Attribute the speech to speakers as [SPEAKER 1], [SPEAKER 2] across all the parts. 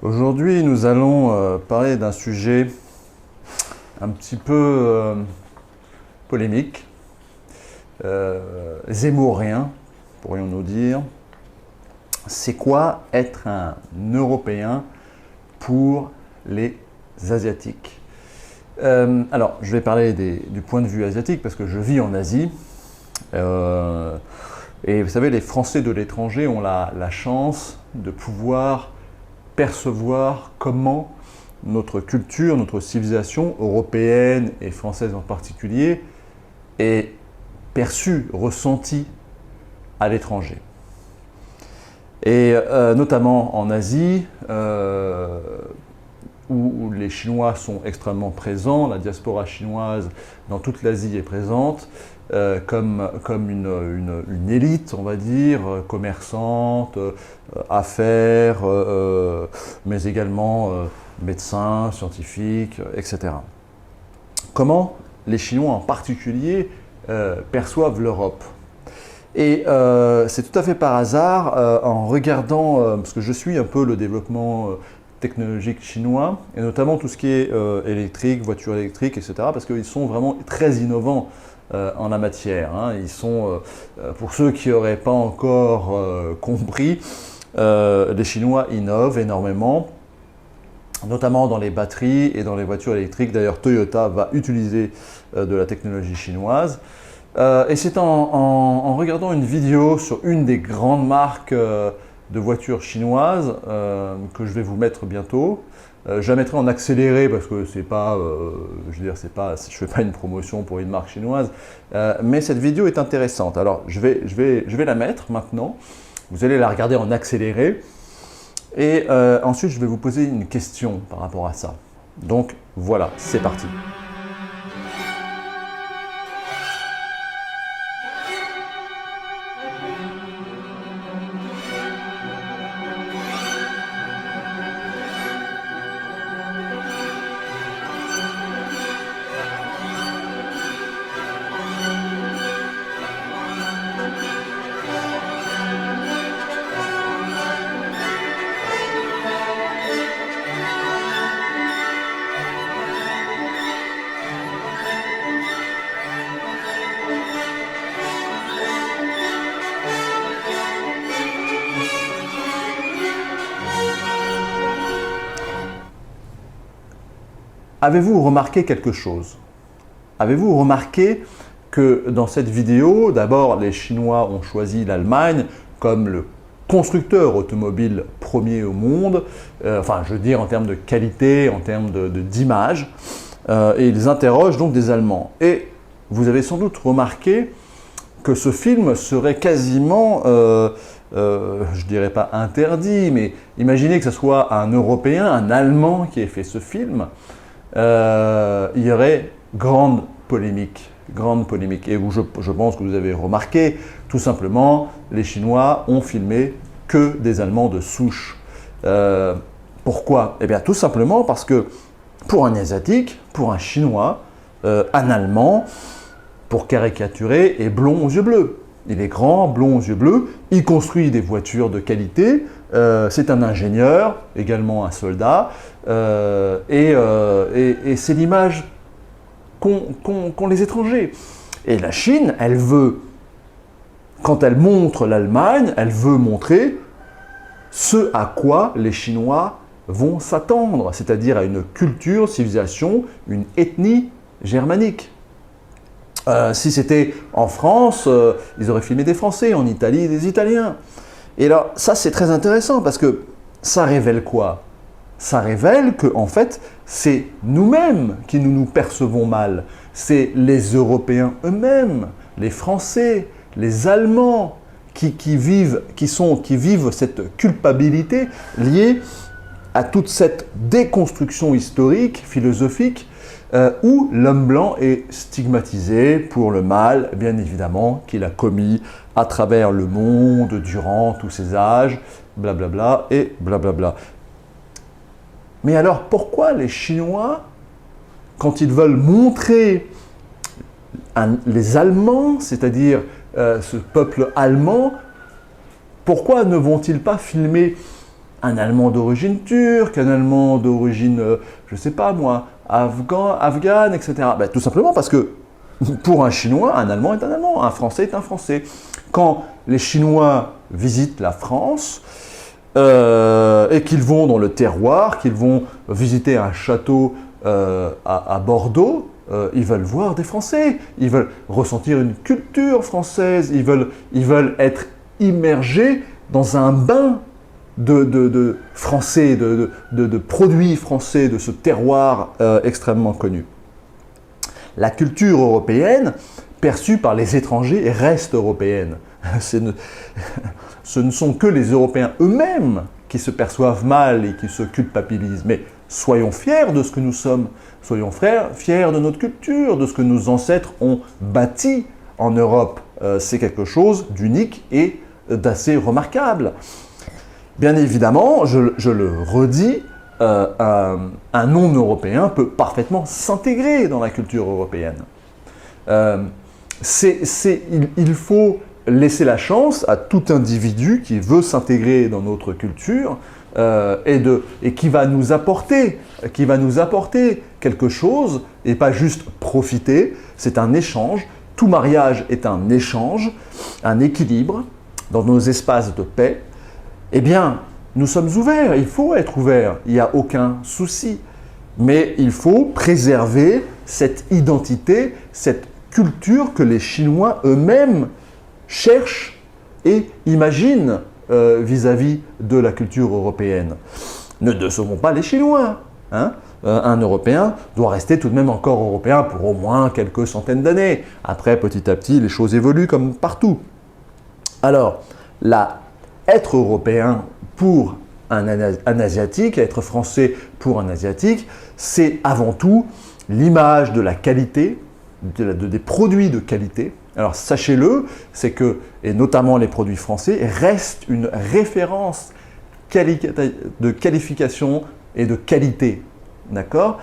[SPEAKER 1] Aujourd'hui, nous allons parler d'un sujet un petit peu polémique, zémorien, pourrions-nous dire. C'est quoi être un Européen pour les Asiatiques? Alors, je vais parler du point de vue asiatique parce que je vis en Asie. Et vous savez, les Français de l'étranger ont la chance de pouvoir percevoir comment notre culture, notre civilisation européenne et française en particulier est perçue, ressentie à l'étranger. Et notamment en Asie, où les Chinois sont extrêmement présents, la diaspora chinoise dans toute l'Asie est présente, comme une élite, on va dire, commerçante, affaires, mais également médecins, scientifiques, etc. Comment les Chinois en particulier perçoivent l'Europe? Et c'est tout à fait par hasard, en regardant, parce que je suis un peu le développement technologique chinois, et notamment tout ce qui est électrique, voitures électriques, etc., parce qu'ils sont vraiment très innovants en la matière. Ils sont, pour ceux qui n'auraient pas encore compris, les Chinois innovent énormément, notamment dans les batteries et dans les voitures électriques. D'ailleurs, Toyota va utiliser de la technologie chinoise. Et c'est en regardant une vidéo sur une des grandes marques de voitures chinoises que je vais vous mettre bientôt. Je la mettrai en accéléré parce que c'est pas, je veux dire, je fais pas une promotion pour une marque chinoise, mais cette vidéo est intéressante. Alors, je vais la mettre maintenant. Vous allez la regarder en accéléré. Et ensuite, je vais vous poser une question par rapport à ça. Donc, voilà, c'est parti. Avez-vous remarqué quelque chose? Avez-vous remarqué que dans cette vidéo, d'abord les Chinois ont choisi l'Allemagne comme le constructeur automobile premier au monde, enfin je veux dire en termes de qualité, en termes d'image, et ils interrogent donc des Allemands. Et vous avez sans doute remarqué que ce film serait quasiment, je dirais pas interdit, mais imaginez que ce soit un Européen, un Allemand qui ait fait ce film. Il y aurait grande polémique. Et je pense que vous avez remarqué, tout simplement, les Chinois ont filmé que des Allemands de souche. Pourquoi? Eh bien, tout simplement parce que pour un Asiatique, pour un Chinois, un Allemand, pour caricaturer, est blond aux yeux bleus. Il est grand, blond aux yeux bleus, il construit des voitures de qualité, c'est un ingénieur, également un soldat, et c'est l'image qu'ont les étrangers. Et la Chine, elle veut, quand elle montre l'Allemagne, elle veut montrer ce à quoi les Chinois vont s'attendre, c'est-à-dire à une culture, civilisation, une ethnie germanique. Si c'était en France, ils auraient filmé des Français, en Italie, des Italiens. Et là, ça c'est très intéressant parce que ça révèle quoi? Ça révèle que en fait, c'est nous-mêmes qui nous percevons mal. C'est les Européens eux-mêmes, les Français, les Allemands qui vivent cette culpabilité liée à toute cette déconstruction historique, philosophique, où l'homme blanc est stigmatisé pour le mal, bien évidemment, qu'il a commis à travers le monde, durant tous ces âges, blablabla et blablabla. Mais alors, pourquoi les Chinois, quand ils veulent montrer les Allemands, c'est-à-dire ce peuple allemand, pourquoi ne vont-ils pas filmer un Allemand d'origine turque, un Allemand d'origine, je ne sais pas moi, afghane, etc. Ben, tout simplement parce que pour un Chinois, un Allemand est un Allemand, un Français est un Français. Quand les Chinois visitent la France et qu'ils vont dans le terroir, qu'ils vont visiter un château à Bordeaux, ils veulent voir des Français, ils veulent ressentir une culture française, ils veulent être immergés dans un bain de français, de produits français, de ce terroir extrêmement connu. La culture européenne, perçue par les étrangers, reste européenne. Ce ne sont que les Européens eux-mêmes qui se perçoivent mal et qui se culpabilisent. Mais soyons fiers de ce que nous sommes, soyons fiers de notre culture, de ce que nos ancêtres ont bâti en Europe. C'est quelque chose d'unique et d'assez remarquable. Bien évidemment, je le redis, un non-européen peut parfaitement s'intégrer dans la culture européenne. Il faut laisser la chance à tout individu qui veut s'intégrer dans notre culture et qui va nous apporter quelque chose et pas juste profiter. C'est un échange. Tout mariage est un échange, un équilibre dans nos espaces de paix. Eh bien, nous sommes ouverts, il faut être ouvert, il n'y a aucun souci. Mais il faut préserver cette identité, cette culture que les Chinois eux-mêmes cherchent et imaginent vis-à-vis de la culture européenne. Ne décevons pas les Chinois. Hein? Un Européen doit rester tout de même encore européen pour au moins quelques centaines d'années. Après, petit à petit, les choses évoluent comme partout. Alors, être européen pour un Asiatique, être français pour un Asiatique, c'est avant tout l'image de la qualité, des produits de qualité. Alors sachez-le, c'est que, et notamment les produits français, restent une référence de qualification et de qualité. D'accord ?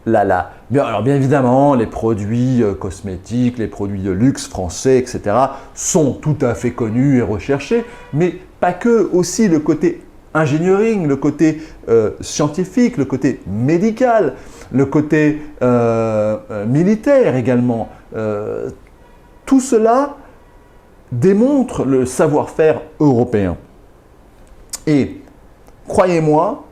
[SPEAKER 1] Alors bien évidemment, les produits cosmétiques, les produits de luxe français, etc. sont tout à fait connus et recherchés, mais pas que, aussi le côté engineering, le côté scientifique, le côté médical, le côté militaire également. Tout cela démontre le savoir-faire européen. Et croyez-moi,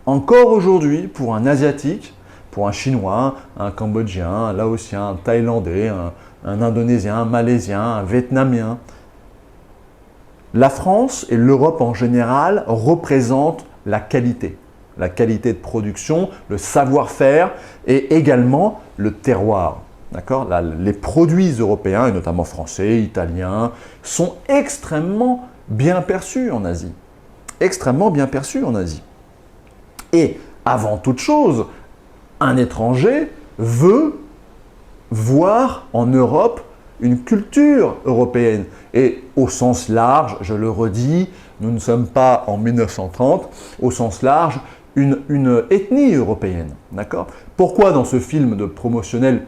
[SPEAKER 1] encore aujourd'hui, pour un Asiatique, pour un Chinois, un Cambodgien, un Laotien, un Thaïlandais, un Indonésien, un Malaisien, un Vietnamien, la France et l'Europe en général représentent la qualité de production, le savoir-faire et également le terroir. D'accord ? Les produits européens, et notamment français, italiens, sont extrêmement bien perçus en Asie. Extrêmement bien perçus en Asie. Et avant toute chose, un étranger veut voir en Europe une culture européenne. Et au sens large, je le redis, nous ne sommes pas en 1930, au sens large, une ethnie européenne. D'accord ? Pourquoi dans ce film de promotionnel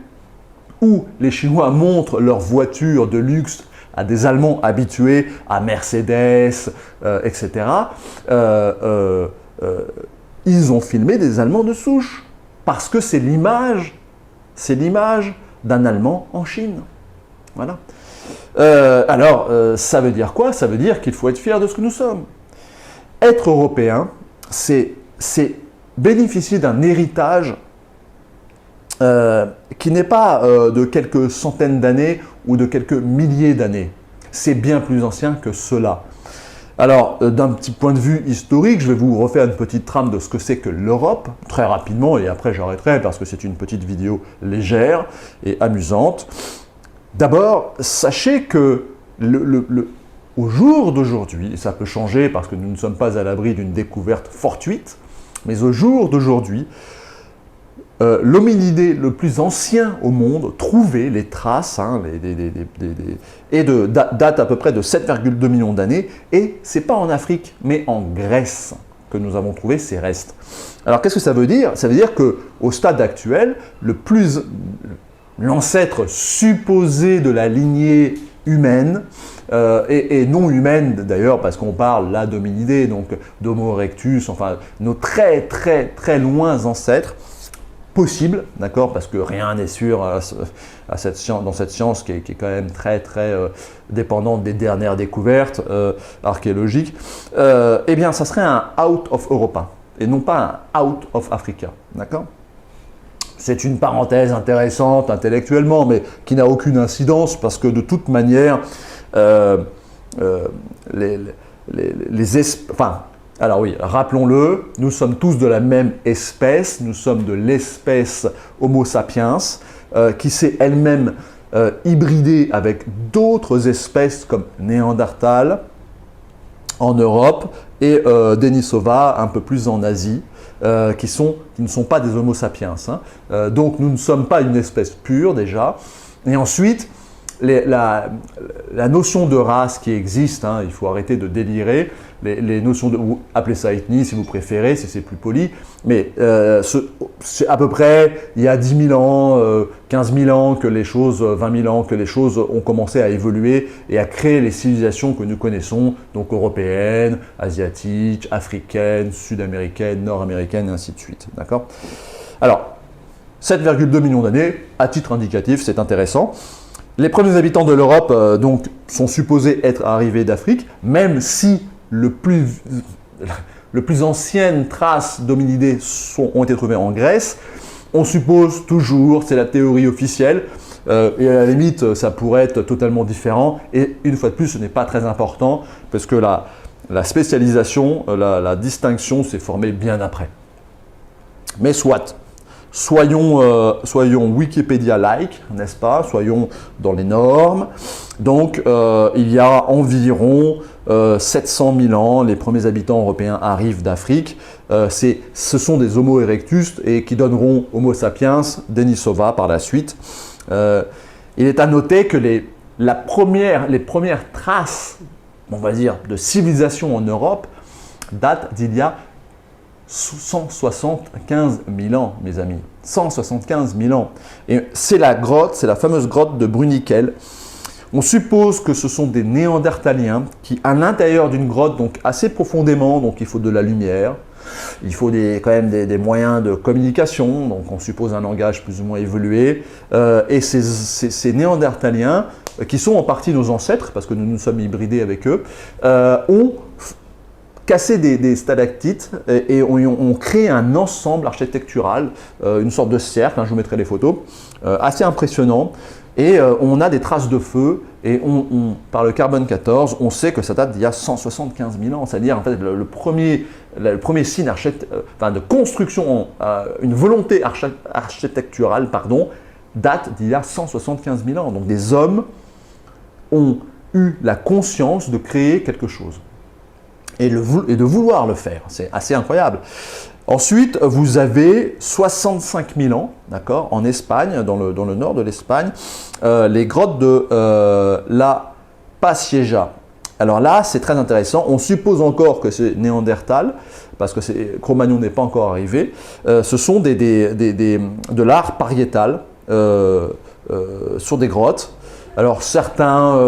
[SPEAKER 1] où les Chinois montrent leurs voitures de luxe à des Allemands habitués à Mercedes, etc., ils ont filmé des Allemands de souche. Parce que c'est l'image d'un Allemand en Chine. Voilà. Ça veut dire quoi ? Ça veut dire qu'il faut être fier de ce que nous sommes. Être européen, c'est bénéficier d'un héritage qui n'est pas de quelques centaines d'années ou de quelques milliers d'années. C'est bien plus ancien que cela. Alors, d'un petit point de vue historique, je vais vous refaire une petite trame de ce que c'est que l'Europe, très rapidement, et après j'arrêterai parce que c'est une petite vidéo légère et amusante. D'abord, sachez que au jour d'aujourd'hui, et ça peut changer parce que nous ne sommes pas à l'abri d'une découverte fortuite, mais au jour d'aujourd'hui, l'hominidé le plus ancien au monde, trouvé, les traces, date à peu près de 7,2 millions d'années, et ce n'est pas en Afrique, mais en Grèce que nous avons trouvé ces restes. Alors qu'est-ce que ça veut dire ? Ça veut dire qu'au stade actuel, l'ancêtre supposé de la lignée humaine et non humaines d'ailleurs, parce qu'on parle là d'hominidés, donc d'Homo erectus, enfin nos très très très lointains ancêtres, possible, d'accord, parce que rien n'est sûr dans cette science qui est quand même très très dépendante des dernières découvertes archéologiques, eh bien ça serait un out of Europa et non pas un out of Africa, d'accord. C'est une parenthèse intéressante intellectuellement, mais qui n'a aucune incidence parce que de toute manière, alors oui, rappelons-le, nous sommes tous de la même espèce, nous sommes de l'espèce Homo sapiens, qui s'est elle-même hybridée avec d'autres espèces comme Néandertal en Europe et Denisova un peu plus en Asie, qui ne sont pas des Homo sapiens. Hein. Donc nous ne sommes pas une espèce pure déjà. Et ensuite, la notion de race qui existe, hein, il faut arrêter de délirer, les notions de, ou appelez ça ethnie si vous préférez, si c'est plus poli, mais c'est à peu près il y a 10 000 ans, 15 000 ans que les choses, 20 000 ans que les choses ont commencé à évoluer et à créer les civilisations que nous connaissons, donc européennes, asiatiques, africaines, sud-américaines, nord-américaines et ainsi de suite. D'accord ? Alors, 7,2 millions d'années, à titre indicatif, c'est intéressant. Les premiers habitants de l'Europe donc, sont supposés être arrivés d'Afrique, même si le plus anciennes traces d'hominidés ont été trouvées en Grèce. On suppose toujours, c'est la théorie officielle, et à la limite, ça pourrait être totalement différent. Et une fois de plus, ce n'est pas très important, parce que la spécialisation, la distinction s'est formée bien après. Mais soit. Soyons Wikipédia-like, n'est-ce pas? Soyons dans les normes. Donc, il y a environ 700 000 ans, les premiers habitants européens arrivent d'Afrique. Ce sont des Homo erectus et qui donneront Homo sapiens, Denisova par la suite. Il est à noter que les premières traces, on va dire, de civilisation en Europe datent d'il y a 175 000 ans, mes amis. 175 000 ans. Et c'est la fameuse grotte de Bruniquel. On suppose que ce sont des Néandertaliens qui, à l'intérieur d'une grotte, donc assez profondément, donc il faut de la lumière, il faut quand même des moyens de communication, donc on suppose un langage plus ou moins évolué. Et ces Néandertaliens, qui sont en partie nos ancêtres, parce que nous nous sommes hybridés avec eux, ont cassé des stalactites et on crée un ensemble architectural, une sorte de cercle, hein, je vous mettrai les photos, assez impressionnant. Et on a des traces de feu et par le carbone 14, on sait que ça date d'il y a 175 000 ans. C'est-à-dire en fait le premier signe de construction, une volonté architecturale, date d'il y a 175 000 ans. Donc des hommes ont eu la conscience de créer quelque chose et de vouloir le faire. C'est assez incroyable. Ensuite, vous avez 65 000 ans, d'accord, en Espagne, dans le nord de l'Espagne, les grottes de la Pasieja. Alors là, c'est très intéressant. On suppose encore que c'est Néandertal, parce que Cro-Magnon n'est pas encore arrivé. Ce sont de l'art pariétal sur des grottes. Alors certains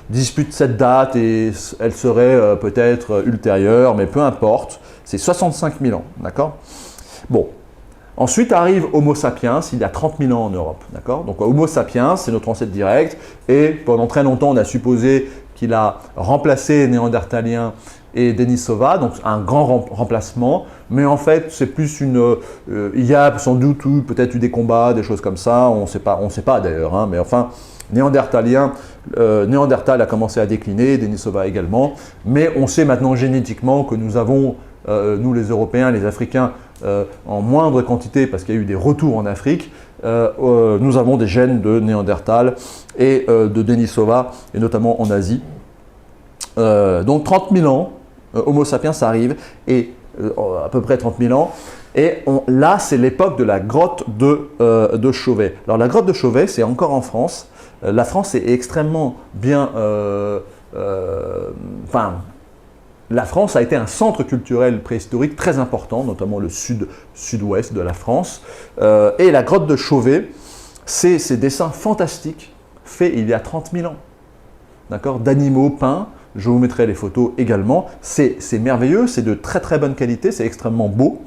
[SPEAKER 1] disputent cette date et elle serait peut-être ultérieure, mais peu importe. C'est 65 000 ans, d'accord? Bon. Ensuite arrive Homo sapiens, il y a 30 000 ans en Europe, d'accord? Donc Homo sapiens, c'est notre ancêtre direct, et pendant très longtemps, on a supposé qu'il a remplacé Néandertalien et Denisova, donc un grand remplacement, mais en fait, c'est plus il y a sans doute peut-être eu des combats, des choses comme ça, on ne sait pas d'ailleurs, hein, mais enfin, Néandertal a commencé à décliner, Denisova également, mais on sait maintenant génétiquement que nous avons nous les Européens, les Africains, en moindre quantité parce qu'il y a eu des retours en Afrique, nous avons des gènes de Néandertal et de Denisova, et notamment en Asie. Donc 30 000 ans, Homo sapiens arrive, et à peu près 30 000 ans, et là c'est l'époque de la grotte de Chauvet. Alors la grotte de Chauvet, c'est encore en France. La France est extrêmement bien... la France a été un centre culturel préhistorique très important, notamment le sud-ouest de la France. Et la grotte de Chauvet, c'est ces dessins fantastiques faits il y a 30 000 ans. d'accord, d'animaux peints. Je vous mettrai les photos également. C'est merveilleux, c'est de très très bonne qualité, c'est extrêmement beau.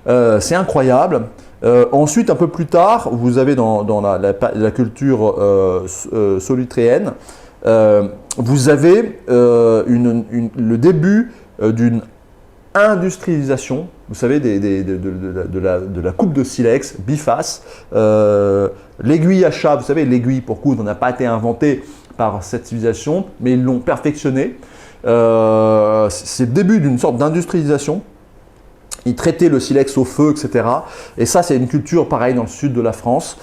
[SPEAKER 1] C'est incroyable. Ensuite, un peu plus tard, vous avez dans la culture solutréenne, vous avez le début d'une industrialisation, vous savez, de la coupe de silex biface. L'aiguille à chat, vous savez, l'aiguille pour coudre n'a pas été inventée par cette civilisation, mais ils l'ont perfectionnée. C'est le début d'une sorte d'industrialisation. Ils traitaient le silex au feu, etc. Et ça, c'est une culture, pareil, dans le sud de la France,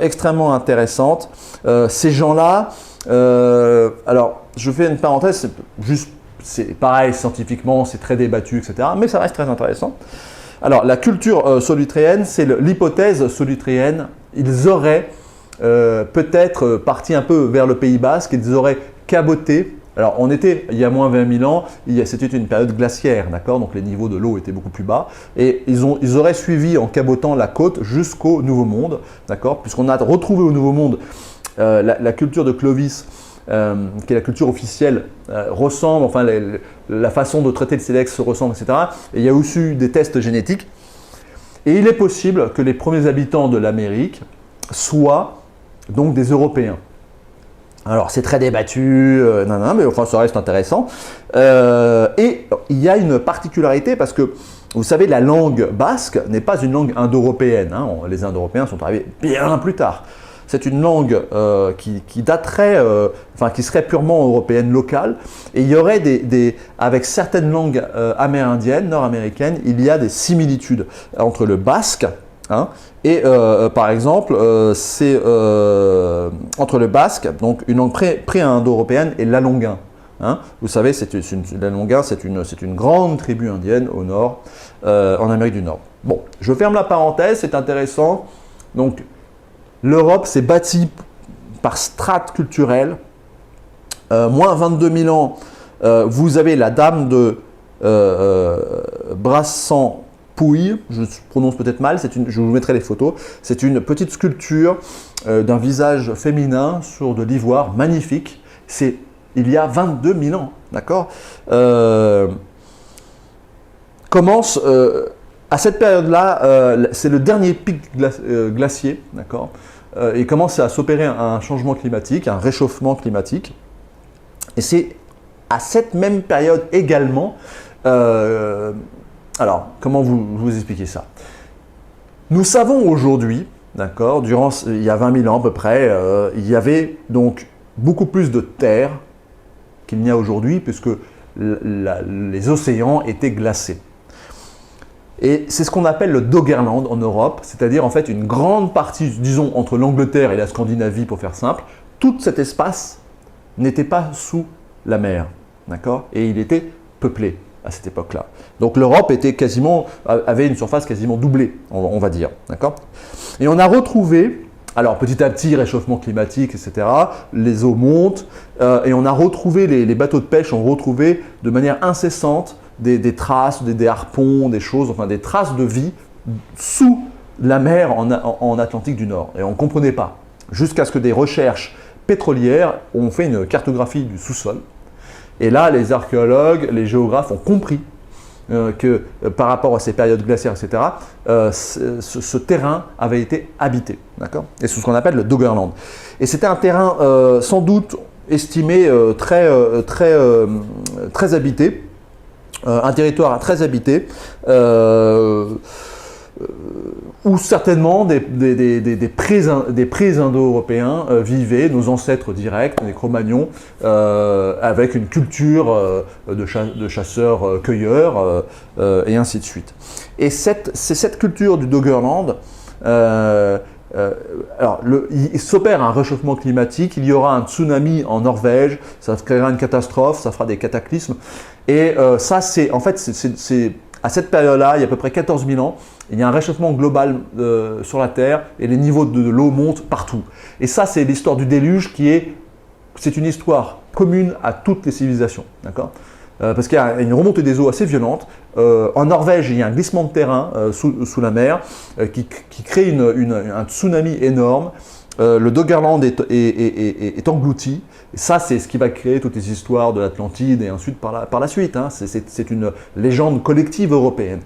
[SPEAKER 1] extrêmement intéressante. Ces gens-là, alors, je fais une parenthèse, c'est pareil, scientifiquement, c'est très débattu, etc. Mais ça reste très intéressant. Alors, la culture solutréenne, c'est l'hypothèse solutréenne. Ils auraient peut-être parti un peu vers le Pays Basque, ils auraient caboté. Alors, on était, il y a moins 20 000 ans, c'était une période glaciaire, d'accord? Donc, les niveaux de l'eau étaient beaucoup plus bas. Et ils auraient suivi en cabotant la côte jusqu'au Nouveau Monde, d'accord? Puisqu'on a retrouvé au Nouveau Monde la culture de Clovis, qui est la culture officielle, ressemble, enfin, la façon de traiter le silex se ressemble, etc. Et il y a aussi eu des tests génétiques. Et il est possible que les premiers habitants de l'Amérique soient donc des Européens. Alors, c'est très débattu, mais enfin, ça reste intéressant. Et il y a une particularité parce que, vous savez, la langue basque n'est pas une langue indo-européenne. Hein. Les Indo-Européens sont arrivés bien plus tard. C'est une langue qui daterait, qui serait purement européenne locale. Et il y aurait avec certaines langues amérindiennes, nord-américaines, il y a des similitudes entre le basque, hein, et par exemple, c'est entre le basque, donc une langue pré-indo-européenne, et l'alonguin. Hein. Vous savez, l'alonguin, c'est une grande tribu indienne au nord, en Amérique du Nord. Bon, je ferme la parenthèse, c'est intéressant. Donc, l'Europe s'est bâtie par strates culturelles. Moins 22 000 ans, vous avez la dame de Brassampouille, je prononce peut-être mal, je vous mettrai les photos. C'est une petite sculpture d'un visage féminin sur de l'ivoire, magnifique. C'est il y a 22 000 ans, d'accord? Commence à cette période-là, c'est le dernier pic glacier, d'accord? Il commence à s'opérer un changement climatique, un réchauffement climatique. Et c'est à cette même période également. Alors, comment vous expliquer ça? Nous savons aujourd'hui, d'accord, il y a 20 000 ans à peu près, il y avait donc beaucoup plus de terre qu'il n'y a aujourd'hui, puisque les océans étaient glacés. Et c'est ce qu'on appelle le Doggerland en Europe, c'est-à-dire en fait une grande partie, disons entre l'Angleterre et la Scandinavie pour faire simple, tout cet espace n'était pas sous la mer, d'accord? Et il était peuplé à cette époque-là. Donc l'Europe avait une surface quasiment doublée, on va dire, d'accord? Et on a retrouvé, alors petit à petit, réchauffement climatique, etc., les eaux montent, et on a retrouvé, les bateaux de pêche ont retrouvé de manière incessante des traces, des harpons, des choses, enfin des traces de vie sous la mer en Atlantique du Nord. Et on ne comprenait pas. Jusqu'à ce que des recherches pétrolières ont fait une cartographie du sous-sol. Et là, les archéologues, les géographes ont compris que par rapport à ces périodes glaciaires, etc., ce terrain avait été habité. D'accord? Et c'est ce qu'on appelle le Doggerland. Et c'était un terrain sans doute estimé très habité. Un territoire très habité, où certainement des pré-indo-européens vivaient, nos ancêtres directs, les Cro-Magnons, avec une culture de chasseurs-cueilleurs, et ainsi de suite. Et c'est cette culture du Doggerland. Alors, il s'opère un réchauffement climatique, il y aura un tsunami en Norvège, ça créera une catastrophe, ça fera des cataclysmes. Et ça, c'est à cette période-là, il y a à peu près 14 000 ans, il y a un réchauffement global sur la Terre et les niveaux de l'eau montent partout. Et ça, c'est l'histoire du déluge c'est une histoire commune à toutes les civilisations, d'accord? Parce qu'il y a une remontée des eaux assez violente. En Norvège, il y a un glissement de terrain sous la mer qui crée un tsunami énorme. le Doggerland est englouti. Et ça, c'est ce qui va créer toutes les histoires de l'Atlantide et ensuite par la suite. Hein. C'est une légende collective européenne.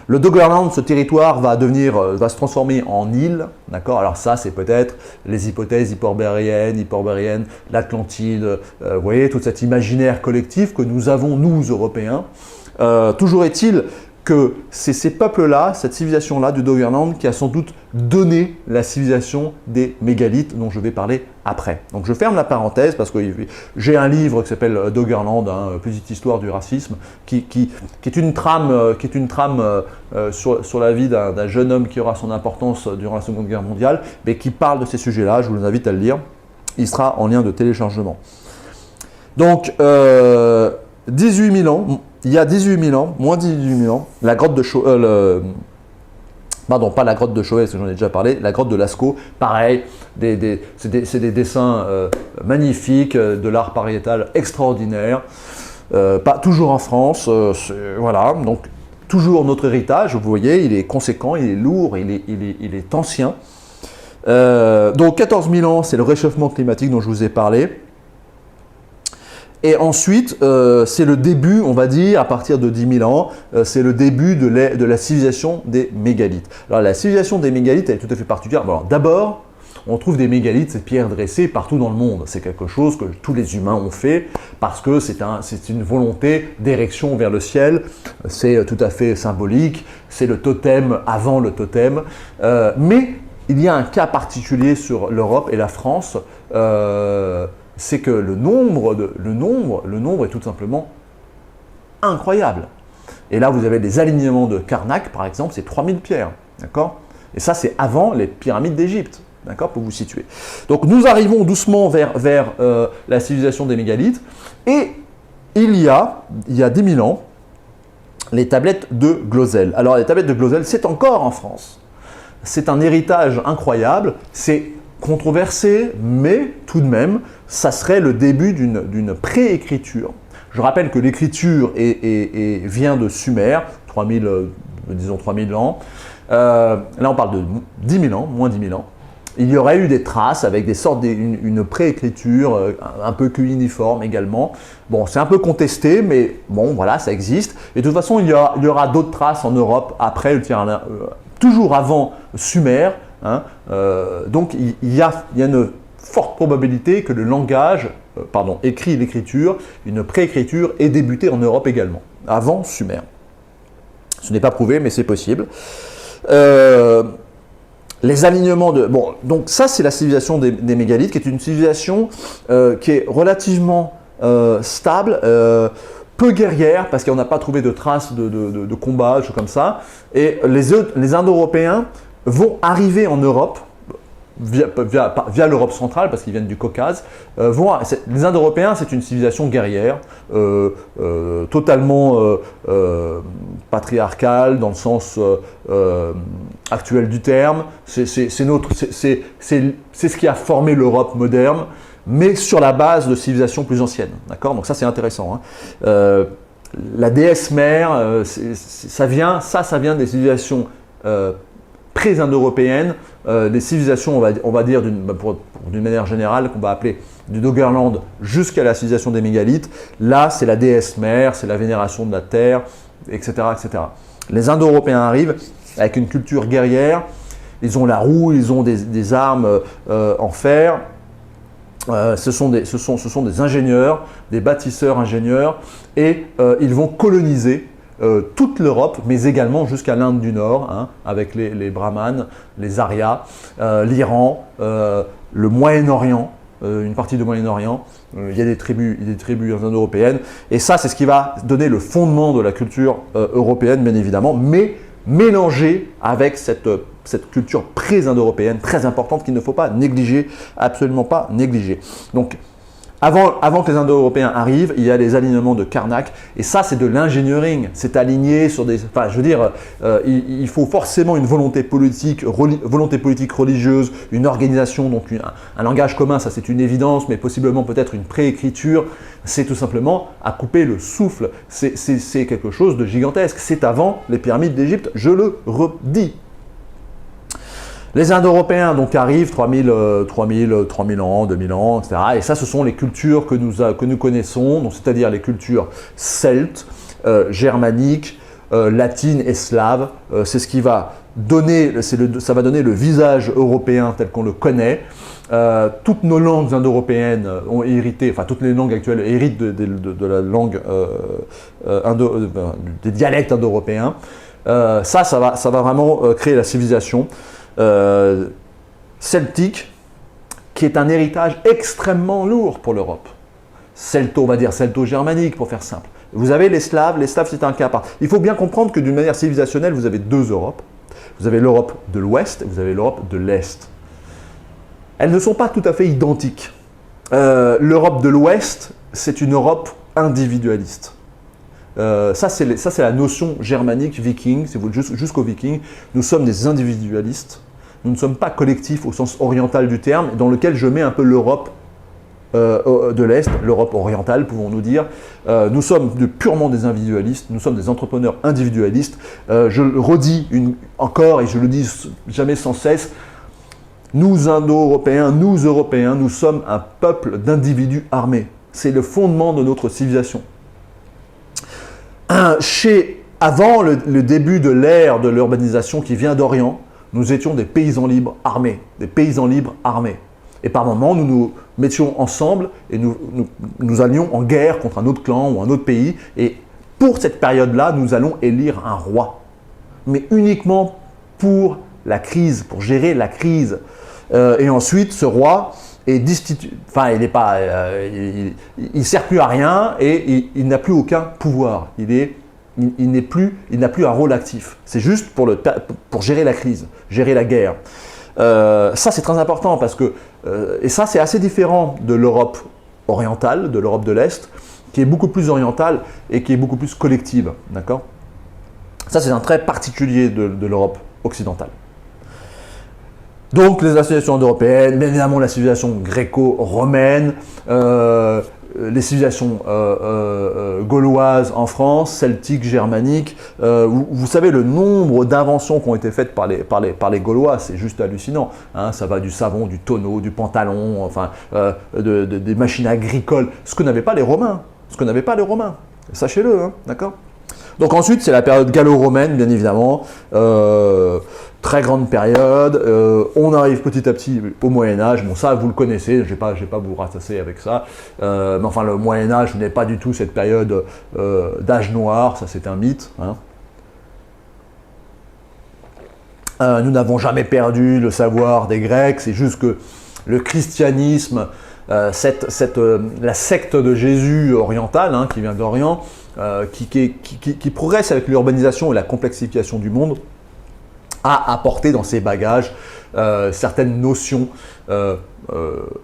[SPEAKER 1] Le Doggerland, ce territoire va se transformer en île, d'accord? Alors ça, c'est peut-être les hypothèses hyperbériennes, l'Atlantide, vous voyez, tout cet imaginaire collectif que nous avons, nous, Européens. Toujours est-il que c'est ces peuples-là, cette civilisation-là du Doggerland qui a sans doute donné la civilisation des mégalithes dont je vais parler après. Donc je ferme la parenthèse parce que j'ai un livre qui s'appelle Doggerland, petite histoire du racisme, qui est une trame, sur la vie d'un jeune homme qui aura son importance durant la Seconde Guerre mondiale, mais qui parle de ces sujets-là. Je vous invite à le lire. Il sera en lien de téléchargement. Donc, 18 000 ans, il y a 18 000 ans, moins 18 000 ans, la grotte de pardon, pas la grotte de Choët, parce que j'en ai déjà parlé, la grotte de Lascaux, pareil, c'est des dessins magnifiques, de l'art pariétal extraordinaire, toujours en France, voilà, donc toujours notre héritage, vous voyez, il est conséquent, il est lourd, il est ancien. Donc 14 000 ans, c'est le réchauffement climatique dont je vous ai parlé. Et ensuite, c'est le début, on va dire, à partir de 10 000 ans, c'est le début de la civilisation des mégalithes. Alors la civilisation des mégalithes, elle est tout à fait particulière. D'abord, on trouve des mégalithes, ces pierres dressées, partout dans le monde. C'est quelque chose que tous les humains ont fait parce que c'est une volonté d'érection vers le ciel. C'est tout à fait symbolique, c'est le totem avant le totem. Mais il y a un cas particulier sur l'Europe et la France. C'est que le nombre est tout simplement incroyable. Et là, vous avez des alignements de Karnak, par exemple, c'est 3000 pierres, d'accord? Et ça, c'est avant les pyramides d'Égypte, d'accord, pour vous situer. Donc, nous arrivons doucement vers la civilisation des mégalithes. Et il y a 10 000 ans, les tablettes de Glosel. Alors, les tablettes de Glosel, c'est encore en France. C'est un héritage incroyable, c'est controversé, mais tout de même, ça serait le début d'une préécriture. Je rappelle que l'écriture vient de Sumer, disons 3000 ans. Là, on parle de 10 000 ans, moins 10 000 ans. Il y aurait eu des traces avec une préécriture un peu cunéiforme également. Bon, c'est un peu contesté, mais bon, voilà, ça existe. Et de toute façon, il y aura d'autres traces en Europe après, toujours avant Sumer. Hein, donc il y a une forte probabilité que le langage, écrit l'écriture, une préécriture ait débuté en Europe également, avant Sumer. Ce n'est pas prouvé, mais c'est possible. Les alignements de... Bon, donc ça c'est la civilisation des mégalithes, qui est une civilisation qui est relativement stable, peu guerrière, parce qu'on n'a pas trouvé de traces de combat, des choses comme ça. Et les Indo-Européens vont arriver en Europe, via l'Europe centrale, parce qu'ils viennent du Caucase. Les Indo-Européens, c'est une civilisation guerrière, totalement patriarcale, dans le sens actuel du terme. C'est ce qui a formé l'Europe moderne, mais sur la base de civilisations plus anciennes. D'accord ? Donc ça, c'est intéressant. Hein. La déesse mère, ça vient des civilisations pré-indo-européennes, des civilisations, on va dire d'une manière générale, qu'on va appeler du Doggerland jusqu'à la civilisation des mégalithes. Là, c'est la déesse mère, c'est la vénération de la terre, etc. etc. Les Indo-Européens arrivent avec une culture guerrière, ils ont la roue, ils ont des armes en fer. Ce sont des ingénieurs, des bâtisseurs ingénieurs, et ils vont coloniser toute l'Europe, mais également jusqu'à l'Inde du Nord, hein, avec les Brahmanes, les Aryas, l'Iran, le Moyen-Orient, une partie du Moyen-Orient. Il y a des tribus indo-européennes, et ça, c'est ce qui va donner le fondement de la culture européenne, bien évidemment, mais mélangé avec cette culture pré-indo-européenne très importante qu'il ne faut pas négliger, absolument pas négliger. Donc, avant que les Indo-Européens arrivent, il y a les alignements de Karnak, et ça, c'est de l'engineering. C'est aligné sur des... Enfin, je veux dire, il faut forcément une volonté politique religieuse, une organisation, donc un langage commun, ça c'est une évidence, mais possiblement peut-être une préécriture. C'est tout simplement à couper le souffle. C'est quelque chose de gigantesque. C'est avant les pyramides d'Égypte, je le redis. Les Indo-Européens donc arrivent 3000 ans, 2000 ans, etc. Et ça, ce sont les cultures que nous connaissons, c'est-à-dire les cultures celtes, germaniques, latines et slaves. C'est ce qui va donner, ça va donner le visage européen tel qu'on le connaît. Toutes nos langues indo-européennes ont hérité, enfin toutes les langues actuelles héritent de la langue des dialectes indo-européens. Ça va vraiment créer la civilisation celtique, qui est un héritage extrêmement lourd pour l'Europe. On va dire celto-germanique pour faire simple. Vous avez les Slaves c'est un cas à part. Il faut bien comprendre que d'une manière civilisationnelle, vous avez deux Europes. Vous avez l'Europe de l'Ouest et vous avez l'Europe de l'Est. Elles ne sont pas tout à fait identiques. L'Europe de l'Ouest, c'est une Europe individualiste. Ça, c'est la notion germanique, viking, si vous voulez, jusqu'aux vikings. Nous sommes des individualistes. Nous ne sommes pas collectifs au sens oriental du terme, dans lequel je mets un peu l'Europe de l'Est, l'Europe orientale, pouvons-nous dire. Nous sommes purement des individualistes, nous sommes des entrepreneurs individualistes. Je le redis encore, et je le dis jamais sans cesse, nous Indo-Européens, nous Européens, nous sommes un peuple d'individus armés. C'est le fondement de notre civilisation. Avant le début de l'ère de l'urbanisation qui vient d'Orient, nous étions des paysans libres armés, Et par moments, nous nous mettions ensemble et nous allions en guerre contre un autre clan ou un autre pays. Et pour cette période-là, nous allons élire un roi. Mais uniquement pour la crise, pour gérer la crise. Et ensuite, ce roi est destitué. Enfin, il ne sert plus à rien et il n'a plus aucun pouvoir. Il n'a plus un rôle actif. C'est juste pour gérer la crise, gérer la guerre. Ça, c'est très important parce que, et ça, c'est assez différent de l'Europe orientale, de l'Europe de l'Est, qui est beaucoup plus orientale et qui est beaucoup plus collective. D'accord ? Ça, c'est un trait particulier de l'Europe occidentale. Donc, les associations européennes, bien évidemment la civilisation gréco-romaine, les civilisations gauloises en France, celtiques, germaniques. Vous savez le nombre d'inventions qui ont été faites par les Gaulois, c'est juste hallucinant. Hein, ça va du savon, du tonneau, du pantalon, enfin, des machines agricoles, ce que n'avaient pas les Romains. Sachez-le, hein, d'accord ? Donc ensuite, c'est la période gallo-romaine, bien évidemment. Très grande période, on arrive petit à petit au Moyen-Âge, bon ça vous le connaissez, je ne vais pas vous ratasser avec ça, mais enfin le Moyen-Âge n'est pas du tout cette période d'âge noir, ça c'est un mythe. Hein. Nous n'avons jamais perdu le savoir des Grecs, c'est juste que le christianisme, la secte de Jésus orientale, hein, qui vient d'Orient, qui progresse avec l'urbanisation et la complexification du monde, a apporté dans ses bagages certaines notions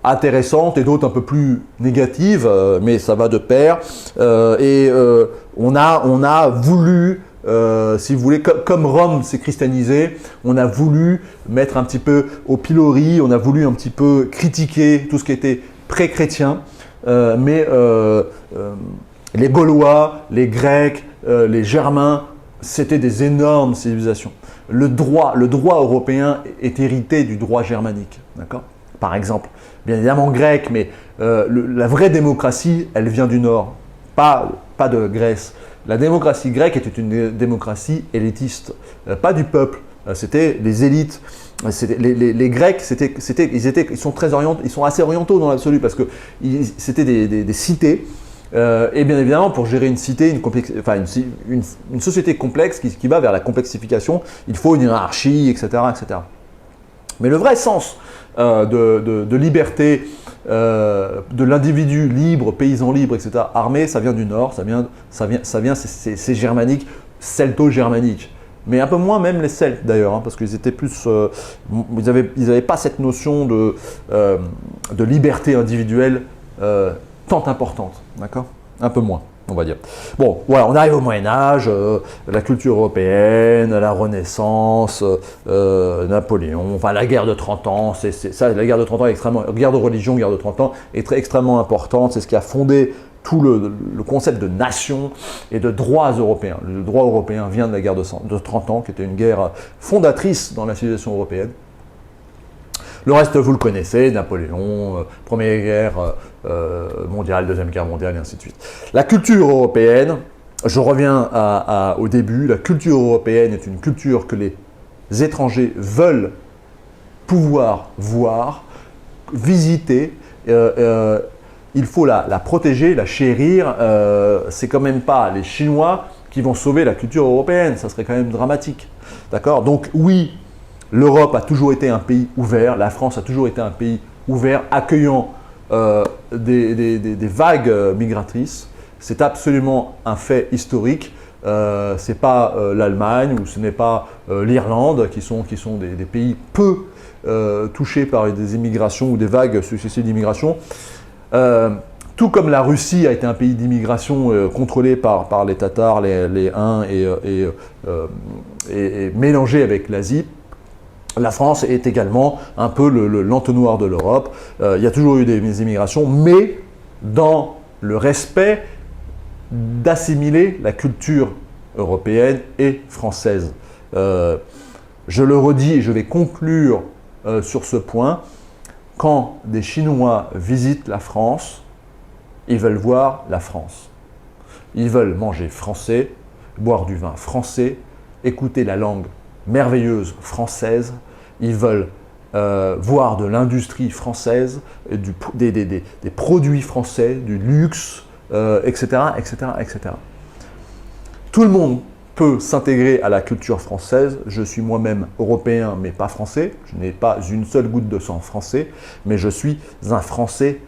[SPEAKER 1] intéressantes et d'autres un peu plus négatives, mais ça va de pair. On a voulu, si vous voulez, comme Rome s'est christianisée, on a voulu mettre un petit peu au pilori, on a voulu un petit peu critiquer tout ce qui était pré-chrétien, mais les Gaulois, les Grecs, les Germains, c'était des énormes civilisations. Le droit européen est hérité du droit germanique, d'accord ? Par exemple, bien évidemment grec, mais la vraie démocratie, elle vient du Nord, pas de Grèce. La démocratie grecque était une démocratie élitiste, pas du peuple, c'était les élites. Les Grecs, ils sont très orientaux, ils sont assez orientaux dans l'absolu parce que c'était des cités. Et bien évidemment, pour gérer une cité, une société complexe qui va vers la complexification, il faut une hiérarchie, etc. etc. Mais le vrai sens de liberté, de l'individu libre, paysan libre, etc., armé, ça vient du Nord, c'est germanique, celto-germanique. Mais un peu moins même les Celtes d'ailleurs, hein, parce qu'ils étaient plus, ils n'avaient pas cette notion de liberté individuelle tant importante, d'accord ? Un peu moins, on va dire. Bon, voilà, on arrive au Moyen-Âge, la culture européenne, la Renaissance, Napoléon, enfin la guerre de 30 ans, la guerre de 30 ans est extrêmement, guerre de religion, guerre de 30 ans, est extrêmement importante, c'est ce qui a fondé tout le concept de nation et de droits européens. Le droit européen vient de la guerre de 30 ans, qui était une guerre fondatrice dans la civilisation européenne. Le reste, vous le connaissez, Napoléon, Première Guerre mondiale, Deuxième Guerre mondiale, et ainsi de suite. La culture européenne, je reviens au début, la culture européenne est une culture que les étrangers veulent pouvoir voir, visiter. Il faut la protéger, la chérir. C'est quand même pas les Chinois qui vont sauver la culture européenne, ça serait quand même dramatique. D'accord? Donc oui, l'Europe a toujours été un pays ouvert, la France a toujours été un pays ouvert, accueillant des vagues migratrices. C'est absolument un fait historique. Ce n'est pas l'Allemagne ou ce n'est pas l'Irlande qui sont des pays peu touchés par des immigrations ou des vagues successives d'immigration. Tout comme la Russie a été un pays d'immigration contrôlé par les Tatars, les Huns et mélangé avec l'Asie, la France est également un peu l'entonnoir de l'Europe. Il y a toujours eu des immigrations, mais dans le respect d'assimiler la culture européenne et française. Je le redis et je vais conclure sur ce point. Quand des Chinois visitent la France, ils veulent voir la France. Ils veulent manger français, boire du vin français, écouter la langue merveilleuse française. Ils veulent voir de l'industrie française, des produits français, du luxe, etc., etc., etc. Tout le monde peut s'intégrer à la culture française. Je suis moi-même européen, mais pas français. Je n'ai pas une seule goutte de sang français, mais je suis un Français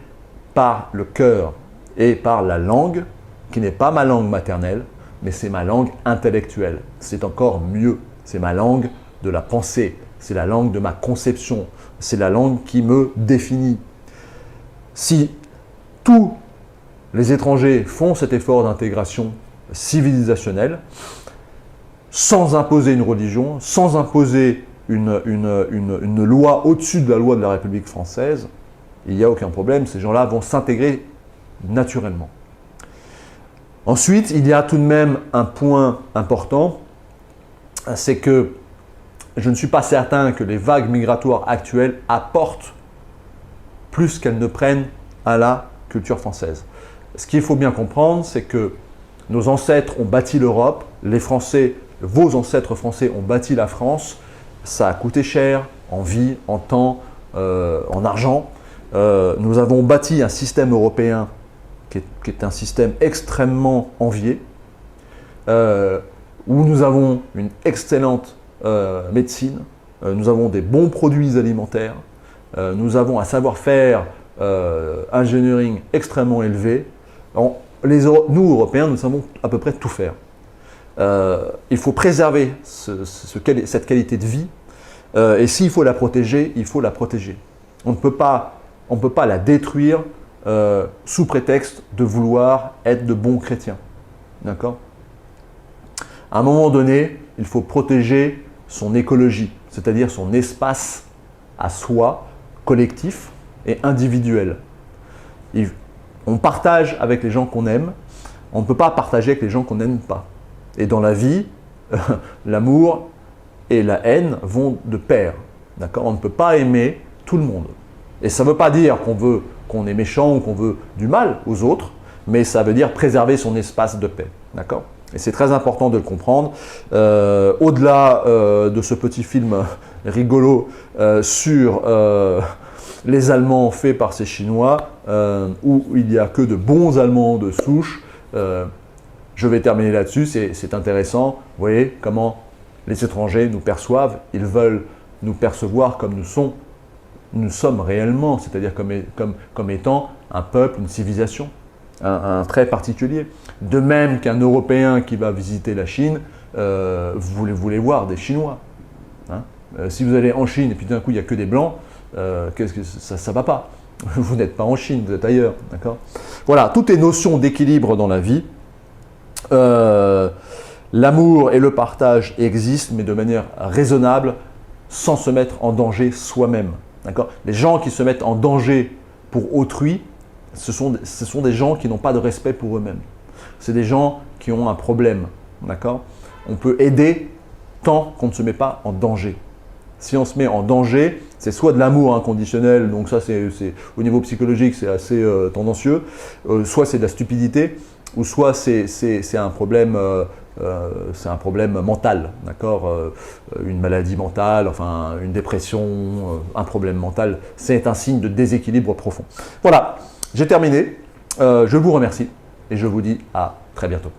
[SPEAKER 1] par le cœur et par la langue, qui n'est pas ma langue maternelle, mais c'est ma langue intellectuelle. C'est encore mieux. C'est ma langue de la pensée. C'est la langue de ma conception. C'est la langue qui me définit. Si tous les étrangers font cet effort d'intégration civilisationnelle, sans imposer une religion, sans imposer une loi au-dessus de la loi de la République française, il n'y a aucun problème, ces gens-là vont s'intégrer naturellement. Ensuite, il y a tout de même un point important, c'est que je ne suis pas certain que les vagues migratoires actuelles apportent plus qu'elles ne prennent à la culture française. Ce qu'il faut bien comprendre, c'est que nos ancêtres ont bâti l'Europe, les Français, vos ancêtres français ont bâti la France, ça a coûté cher en vie, en temps, en argent. Nous avons bâti un système européen qui est un système extrêmement envié, où nous avons une excellente médecine, nous avons des bons produits alimentaires, nous avons un savoir-faire engineering extrêmement élevé. Nous, Européens, nous savons à peu près tout faire. Il faut préserver cette qualité de vie et s'il faut la protéger, il faut la protéger. On ne peut pas la détruire sous prétexte de vouloir être de bons chrétiens. D'accord ? À un moment donné, il faut protéger son écologie, c'est-à-dire son espace à soi, collectif et individuel. On partage avec les gens qu'on aime, on ne peut pas partager avec les gens qu'on n'aime pas. Et dans la vie, l'amour et la haine vont de pair. D'accord ? On ne peut pas aimer tout le monde. Et ça ne veut pas dire qu'on est méchant ou qu'on veut du mal aux autres, mais ça veut dire préserver son espace de paix. D'accord ? Et c'est très important de le comprendre. Au-delà de ce petit film rigolo sur les Allemands faits par ces Chinois, où il n'y a que de bons Allemands de souche, je vais terminer là-dessus, c'est intéressant. Vous voyez comment les étrangers nous perçoivent, ils veulent nous percevoir comme nous sommes réellement, c'est-à-dire comme étant un peuple, une civilisation, un trait particulier. De même qu'un Européen qui va visiter la Chine, vous voulez voir des Chinois. Hein, si vous allez en Chine et puis d'un coup il n'y a que des Blancs, ça ne va pas. Vous n'êtes pas en Chine, vous êtes ailleurs. D'accord ? Voilà, toutes les notions d'équilibre dans la vie. L'amour et le partage existent, mais de manière raisonnable, sans se mettre en danger soi-même. D'accord ? Les gens qui se mettent en danger pour autrui, ce sont des gens qui n'ont pas de respect pour eux-mêmes. C'est des gens qui ont un problème. D'accord ? On peut aider tant qu'on ne se met pas en danger. si on se met en danger, c'est soit de l'amour inconditionnel, donc ça c'est au niveau psychologique c'est assez tendancieux, soit c'est de la stupidité, ou soit c'est un problème mental, d'accord, une maladie mentale, enfin une dépression, un problème mental, c'est un signe de déséquilibre profond. Voilà, j'ai terminé, je vous remercie et je vous dis à très bientôt.